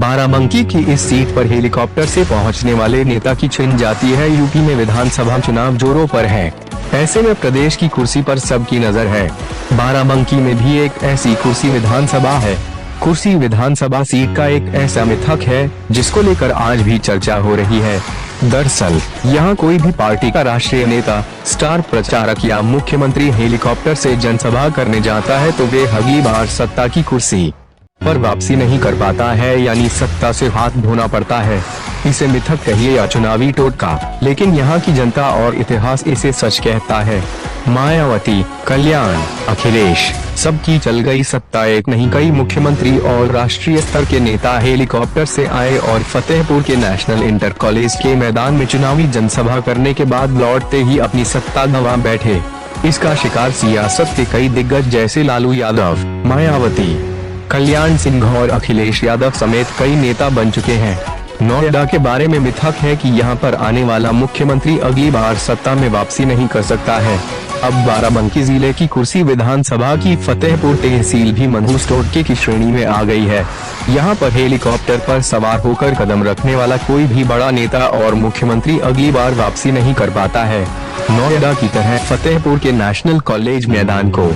बाराबंकी की इस सीट पर हेलीकॉप्टर से पहुंचने वाले नेता की छिन जाती है। यूपी में विधानसभा चुनाव जोरों पर है। ऐसे में प्रदेश की कुर्सी पर सबकी नजर है। बाराबंकी में भी एक ऐसी कुर्सी विधानसभा है। कुर्सी विधानसभा सीट का एक ऐसा मिथक है जिसको लेकर आज भी चर्चा हो रही है। दरअसल यहाँ कोई भी पार्टी का राष्ट्रीय नेता, स्टार प्रचारक या मुख्यमंत्री हेलीकॉप्टर से जनसभा करने जाता है तो वे अगली बार सत्ता की कुर्सी पर वापसी नहीं कर पाता है, यानी सत्ता से हाथ धोना पड़ता है। इसे मिथक कहिए या चुनावी टोटका, लेकिन यहाँ की जनता और इतिहास इसे सच कहता है। मायावती, कल्याण, अखिलेश, सबकी चल गई सत्ता। एक नहीं कई मुख्यमंत्री और राष्ट्रीय स्तर के नेता हेलीकॉप्टर से आए और फतेहपुर के नेशनल इंटर कॉलेज के मैदान में चुनावी जनसभा करने के बाद लौटते ही अपनी सत्ता गंवा बैठे। इसका शिकार सियासत के कई दिग्गज जैसे लालू यादव, मायावती, कल्याण सिंह और अखिलेश यादव समेत कई नेता बन चुके हैं। नोएडा के बारे में मिथक है कि यहाँ पर आने वाला मुख्यमंत्री अगली बार सत्ता में वापसी नहीं कर सकता है। अब बाराबंकी जिले की कुर्सी विधानसभा की फतेहपुर तहसील भी मनहूस टोटके की श्रेणी में आ गई है। यहाँ पर हेलीकॉप्टर पर सवार होकर कदम रखने वाला कोई भी बड़ा नेता और मुख्यमंत्री अगली बार वापसी नहीं कर पाता है। नोएडा की तरह फतेहपुर के नेशनल कॉलेज मैदान को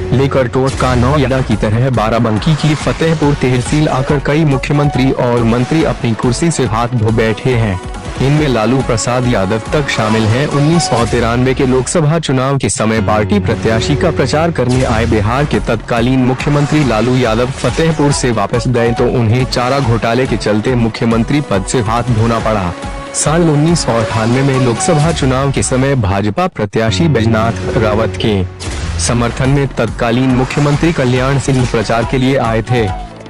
लेकर टोटका नोएडा की तरह बाराबंकी की फतेहपुर तहसील आकर कई मुख्यमंत्री और मंत्री अपनी कुर्सी से हाथ धो बैठे हैं। इनमें लालू प्रसाद यादव तक शामिल हैं। 1993 के लोकसभा चुनाव के समय पार्टी प्रत्याशी का प्रचार करने आए बिहार के तत्कालीन मुख्यमंत्री लालू यादव फतेहपुर से वापस गए तो उन्हें चारा घोटाले के चलते मुख्यमंत्री पद से हाथ धोना पड़ा। साल 1998 में लोकसभा चुनाव के समय भाजपा प्रत्याशी बैजनाथ रावत के समर्थन में तत्कालीन मुख्यमंत्री कल्याण सिंह प्रचार के लिए आए थे।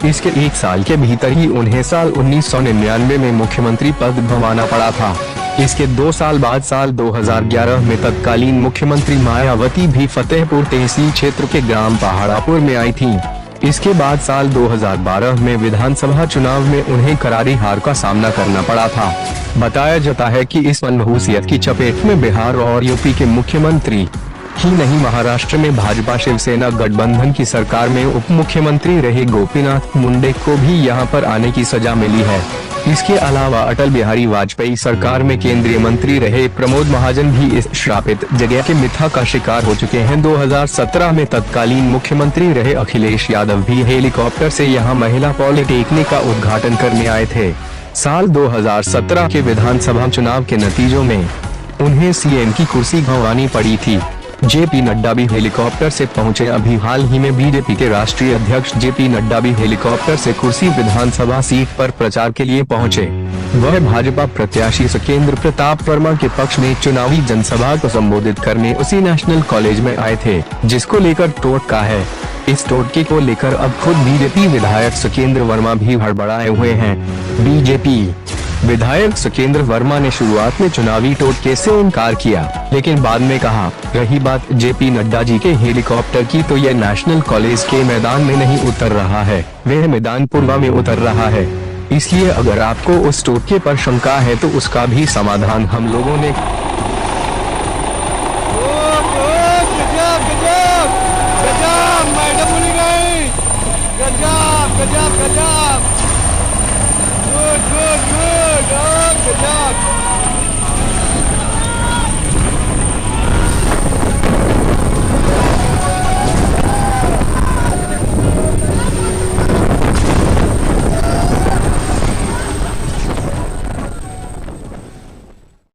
इसके एक साल के भीतर ही उन्हें साल 1999 में मुख्यमंत्री पद गंवाना पड़ा था। इसके 2 साल बाद साल 2011 में तत्कालीन मुख्यमंत्री मायावती भी फतेहपुर तहसील क्षेत्र के ग्राम पहाड़ापुर में आई थी। इसके बाद साल 2012 में विधानसभा चुनाव में उन्हें करारी हार का सामना करना पड़ा था। बताया जाता है कि इस मनहूसियत की चपेट में बिहार और यूपी के मुख्यमंत्री ही नहीं, महाराष्ट्र में भाजपा शिवसेना गठबंधन की सरकार में उप मुख्यमंत्री रहे गोपीनाथ मुंडे को भी यहां पर आने की सजा मिली है। इसके अलावा अटल बिहारी वाजपेयी सरकार में केंद्रीय मंत्री रहे प्रमोद महाजन भी इस श्रापित जगह के मिथक का शिकार हो चुके हैं। 2017 में तत्कालीन मुख्यमंत्री रहे अखिलेश यादव भी हेलीकॉप्टर से यहां महिला पॉलिटेक्निक का उद्घाटन करने आए थे। साल 2017 के विधानसभा चुनाव के नतीजों में उन्हें सीएम की कुर्सी गंवानी पड़ी थी। जेपी नड्डा भी हेलीकॉप्टर से पहुंचे। अभी हाल ही में बीजेपी के राष्ट्रीय अध्यक्ष जेपी नड्डा भी हेलीकॉप्टर से कुर्सी विधानसभा सीट पर प्रचार के लिए पहुंचे। वह भाजपा प्रत्याशी सुकेंद्र प्रताप वर्मा के पक्ष में चुनावी जनसभा को संबोधित करने उसी नेशनल कॉलेज में आए थे, जिसको लेकर टोटका है। इस टोटके को लेकर अब खुद बीजेपी विधायक सुकेंद्र वर्मा भी हड़बड़ाए हुए हैं। बीजेपी विधायक सुकेंद्र वर्मा ने शुरुआत में चुनावी टोटके से इनकार किया, लेकिन बाद में कहा, रही बात जेपी नड्डा जी के हेलीकॉप्टर की, तो यह नेशनल कॉलेज के मैदान में नहीं उतर रहा है, वह मैदान पुरवा में उतर रहा है। इसलिए अगर आपको उस टोटके पर शंका है तो उसका भी समाधान हम लोगों ने गजब, मैडम बोली गई, गजब गजब गजब।